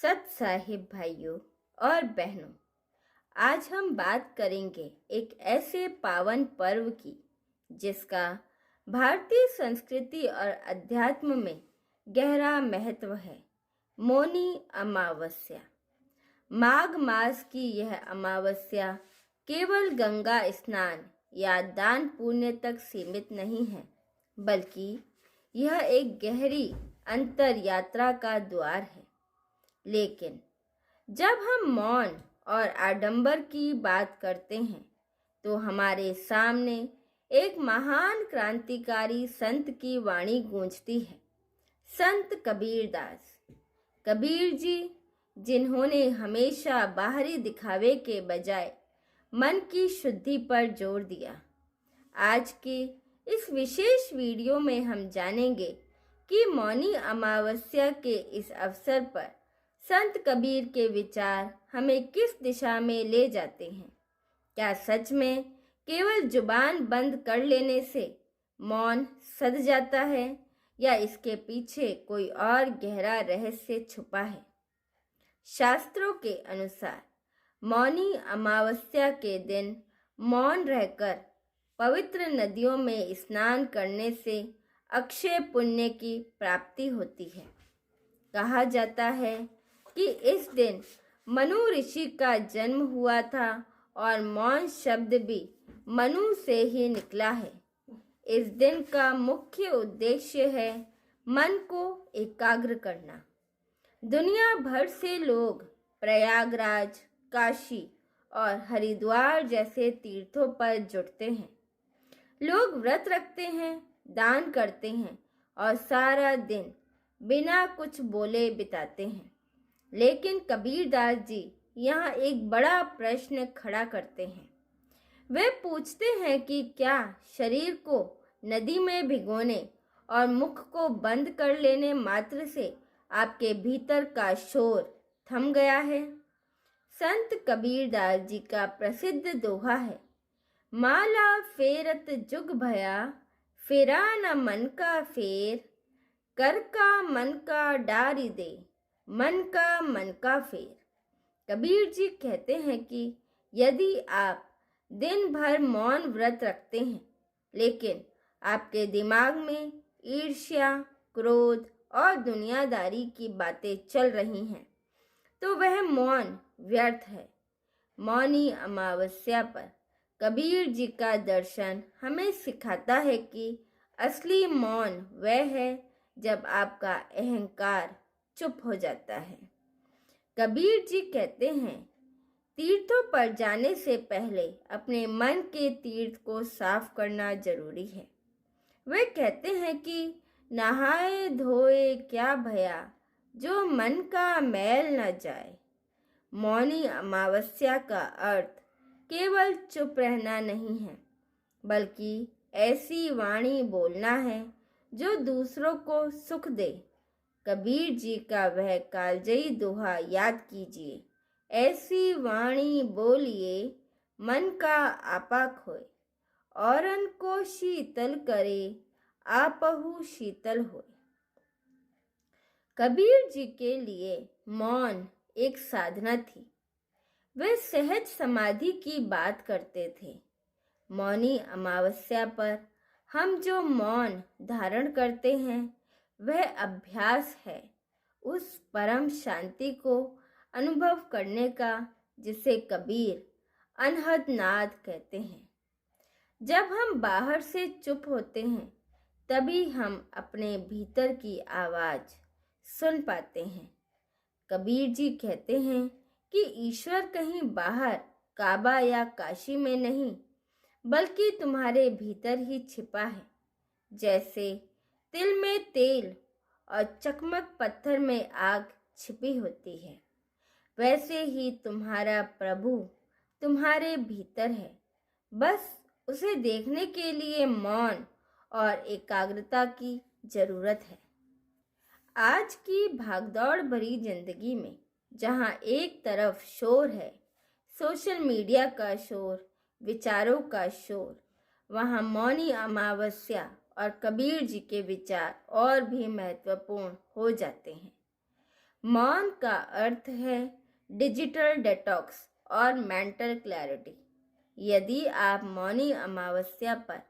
सत साहिब भाइयों और बहनों, आज हम बात करेंगे एक ऐसे पावन पर्व की जिसका भारतीय संस्कृति और अध्यात्म में गहरा महत्व है। मौनी अमावस्या। माघ मास की यह अमावस्या केवल गंगा स्नान या दान पुण्य तक सीमित नहीं है, बल्कि यह एक गहरी अंतर यात्रा का द्वार है। लेकिन जब हम मौन और आडंबर की बात करते हैं तो हमारे सामने एक महान क्रांतिकारी संत की वाणी गूंजती है। संत कबीरदास। कबीर जी, जिन्होंने हमेशा बाहरी दिखावे के बजाय मन की शुद्धि पर जोर दिया। आज के इस विशेष वीडियो में हम जानेंगे कि मौनी अमावस्या के इस अवसर पर संत कबीर के विचार हमें किस दिशा में ले जाते हैं। क्या सच में केवल जुबान बंद कर लेने से मौन सध जाता है या इसके पीछे कोई और गहरा रहस्य छुपा है? शास्त्रों के अनुसार मौनी अमावस्या के दिन मौन रहकर पवित्र नदियों में स्नान करने से अक्षय पुण्य की प्राप्ति होती है। कहा जाता है कि इस दिन मनु ऋषि का जन्म हुआ था और मौन शब्द भी मनु से ही निकला है। इस दिन का मुख्य उद्देश्य है मन को एकाग्र करना। दुनिया भर से लोग प्रयागराज, काशी और हरिद्वार जैसे तीर्थों पर जुटते हैं। लोग व्रत रखते हैं, दान करते हैं और सारा दिन बिना कुछ बोले बिताते हैं। लेकिन कबीरदास जी यहाँ एक बड़ा प्रश्न खड़ा करते हैं। वे पूछते हैं कि क्या शरीर को नदी में भिगोने और मुख को बंद कर लेने मात्र से आपके भीतर का शोर थम गया है? संत कबीरदास जी का प्रसिद्ध दोहा है, माला फेरत जुग भया, फेरा न मन का फेर, कर का मन का डारी दे, मन का फेर। कबीर जी कहते हैं कि यदि आप दिन भर मौन व्रत रखते हैं लेकिन आपके दिमाग में ईर्ष्या, क्रोध और दुनियादारी की बातें चल रही हैं तो वह मौन व्यर्थ है। मौनी अमावस्या पर कबीर जी का दर्शन हमें सिखाता है कि असली मौन वह है जब आपका अहंकार चुप हो जाता है। कबीर जी कहते हैं, तीर्थों पर जाने से पहले अपने मन के तीर्थ को साफ करना जरूरी है। वे कहते हैं कि नहाए धोए क्या भया, जो मन का मैल न जाए। मौनी अमावस्या का अर्थ केवल चुप रहना नहीं है, बल्कि ऐसी वाणी बोलना है जो दूसरों को सुख दे। कबीर जी का वह कालजयी दोहा याद कीजिए, ऐसी वाणी बोलिए मन का आपा खोए, औरन को शीतल करे आपहु शीतल होए। कबीर जी के लिए मौन एक साधना थी। वे सहज समाधि की बात करते थे। मौनी अमावस्या पर हम जो मौन धारण करते हैं वह अभ्यास है उस परम शांति को अनुभव करने का जिसे कबीर अनहद नाद कहते हैं। जब हम बाहर से चुप होते हैं तभी हम अपने भीतर की आवाज सुन पाते हैं। कबीर जी कहते हैं कि ईश्वर कहीं बाहर काबा या काशी में नहीं बल्कि तुम्हारे भीतर ही छिपा है। जैसे तिल में तेल और चकमक पत्थर में आग छिपी होती है, वैसे ही तुम्हारा प्रभु तुम्हारे भीतर है। बस उसे देखने के लिए मौन और एकाग्रता की जरूरत है। आज की भागदौड़ भरी जिंदगी में जहाँ एक तरफ शोर है, सोशल मीडिया का शोर, विचारों का शोर, वहाँ मौनी अमावस्या और कबीर जी के विचार और भी महत्वपूर्ण हो जाते हैं। मौन का अर्थ है डिजिटल डिटॉक्स और मेंटल क्लैरिटी। यदि आप मौनी अमावस्या पर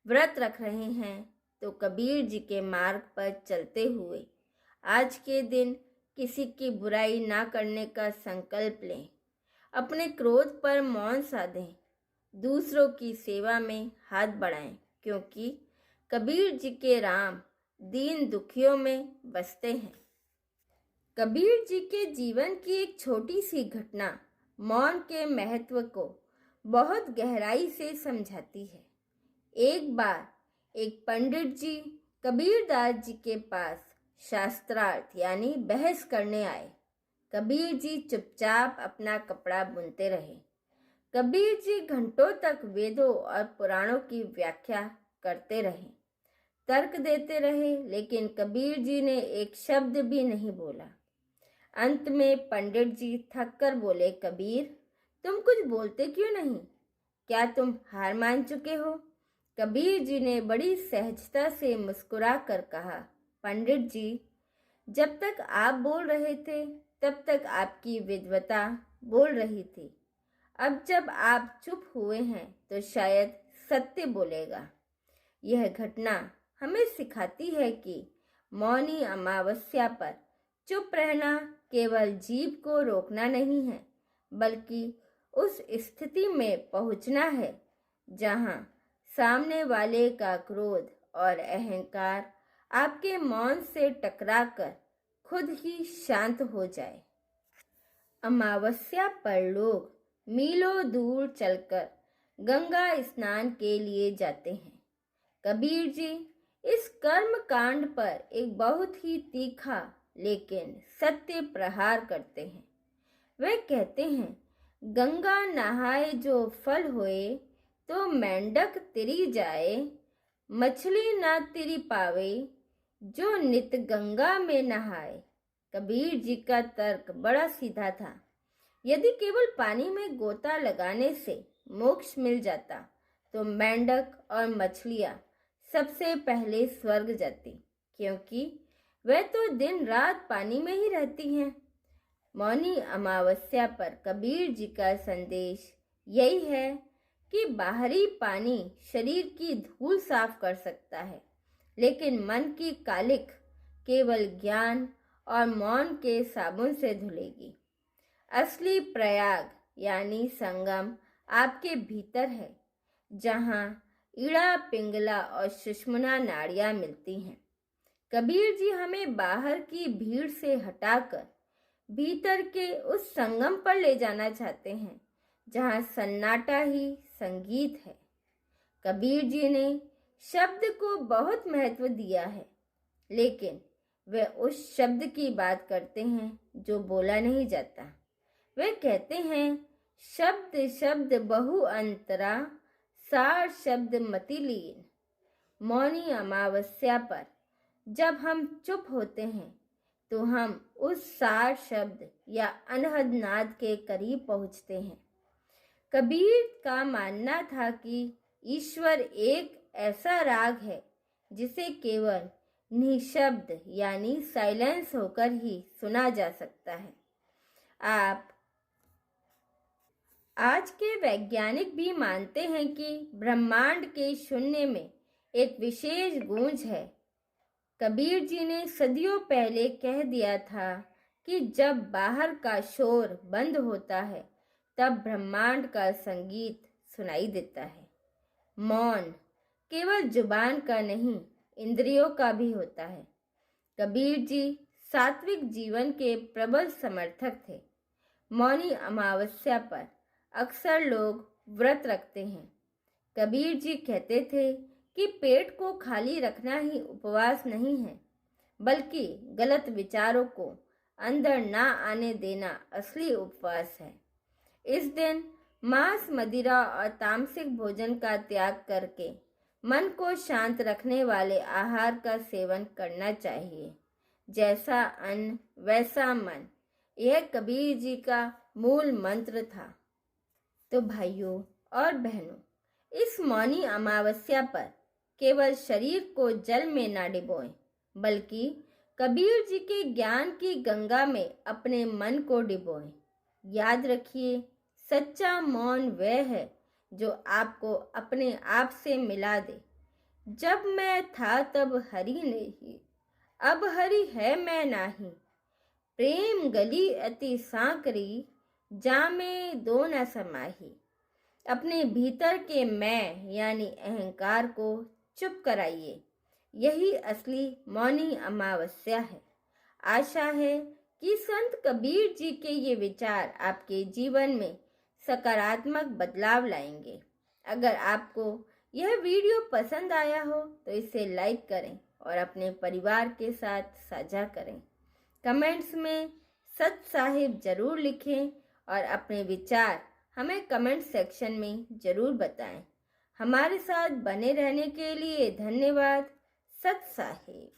व्रत रख रहे हैं तो कबीर जी के मार्ग पर चलते हुए आज के दिन किसी की बुराई ना करने का संकल्प लें। अपने क्रोध पर मौन साधें, दूसरों की सेवा में हाथ बढ़ाएं, क्योंकि कबीर जी के राम दीन दुखियों में बसते हैं। कबीर जी के जीवन की एक छोटी सी घटना मौन के महत्व को बहुत गहराई से समझाती है। एक बार एक पंडित जी कबीरदास जी के पास शास्त्रार्थ यानी बहस करने आए। कबीर जी चुपचाप अपना कपड़ा बुनते रहे। कबीर जी घंटों तक वेदों और पुराणों की व्याख्या करते रहे, तर्क देते रहे, लेकिन कबीर जी ने एक शब्द भी नहीं बोला। अंत में पंडित जी थक कर बोले, कबीर, तुम कुछ बोलते क्यों नहीं? क्या तुम हार मान चुके हो? कबीर जी ने बड़ी सहजता से मुस्कुरा कर कहा, पंडित जी, जब तक आप बोल रहे थे तब तक आपकी विद्वता बोल रही थी। अब जब आप चुप हुए हैं तो शायद सत्य बोलेगा। यह घटना हमें सिखाती है कि मौनी अमावस्या पर चुप रहना केवल जीभ को रोकना नहीं है, बल्कि उस स्थिति में पहुंचना है जहां सामने वाले का क्रोध और अहंकार आपके मौन से टकराकर खुद ही शांत हो जाए। अमावस्या पर लोग मीलों दूर चलकर गंगा स्नान के लिए जाते हैं। कबीर जी इस कर्म कांड पर एक बहुत ही तीखा लेकिन सत्य प्रहार करते हैं। वे कहते हैं, गंगा नहाए जो फल होए, तो मेंढक तिरी जाए, मछली ना तिरी पावे, जो नित गंगा में नहाए। कबीर जी का तर्क बड़ा सीधा था। यदि केवल पानी में गोता लगाने से मोक्ष मिल जाता तो मेंढक और मछलियां सबसे पहले स्वर्ग जाती, क्योंकि वह तो दिन रात पानी में ही रहती हैं। मौनी अमावस्या पर कबीर जी का संदेश यही है कि बाहरी पानी शरीर की धूल साफ कर सकता है, लेकिन मन की कालिख केवल ज्ञान और मौन के साबुन से धुलेगी। असली प्रयाग यानी संगम आपके भीतर है, जहां ईड़ा, पिंगला और सुषुम्ना नाड़ियां मिलती हैं। कबीर जी हमें बाहर की भीड़ से हटाकर भीतर के उस संगम पर ले जाना चाहते हैं, जहां सन्नाटा ही संगीत है। कबीर जी ने शब्द को बहुत महत्व दिया है, लेकिन वे उस शब्द की बात करते हैं जो बोला नहीं जाता। वे कहते हैं, शब्द शब्द बहु अंतरा, सार शब्द मति लीन। मौनी अमावस्या पर जब हम चुप होते हैं तो हम उस सार शब्द या अनहद नाद के करीब पहुंचते हैं। कबीर का मानना था कि ईश्वर एक ऐसा राग है जिसे केवल निशब्द यानी साइलेंस होकर ही सुना जा सकता है। आज के वैज्ञानिक भी मानते हैं कि ब्रह्मांड के शून्य में एक विशेष गूंज है। कबीर जी ने सदियों पहले कह दिया था कि जब बाहर का शोर बंद होता है तब ब्रह्मांड का संगीत सुनाई देता है। मौन केवल जुबान का नहीं, इंद्रियों का भी होता है। कबीर जी सात्विक जीवन के प्रबल समर्थक थे। मौनी अमावस्या पर अक्सर लोग व्रत रखते हैं। कबीर जी कहते थे कि पेट को खाली रखना ही उपवास नहीं है, बल्कि गलत विचारों को अंदर ना आने देना असली उपवास है। इस दिन मांस, मदिरा और तामसिक भोजन का त्याग करके मन को शांत रखने वाले आहार का सेवन करना चाहिए। जैसा अन्न वैसा मन, यह कबीर जी का मूल मंत्र था। तो भाइयों और बहनों, इस मौनी अमावस्या पर केवल शरीर को जल में ना डुबोएं, बल्कि कबीर जी के ज्ञान की गंगा में अपने मन को डिबोएं। याद रखिए, सच्चा मौन वह है जो आपको अपने आप से मिला दे। जब मैं था तब हरि नहीं, अब हरि है मैं नाही। प्रेम गली अति सांकरी, जामे दो न समाही। अपने भीतर के मैं यानी अहंकार को चुप कराइए। यही असली मौनी अमावस्या है। आशा है कि संत कबीर जी के ये विचार आपके जीवन में सकारात्मक बदलाव लाएंगे। अगर आपको यह वीडियो पसंद आया हो तो इसे लाइक करें और अपने परिवार के साथ साझा करें। कमेंट्स में सत साहिब जरूर लिखें और अपने विचार हमें कमेंट सेक्शन में जरूर बताएं। हमारे साथ बने रहने के लिए धन्यवाद। सत साहिब।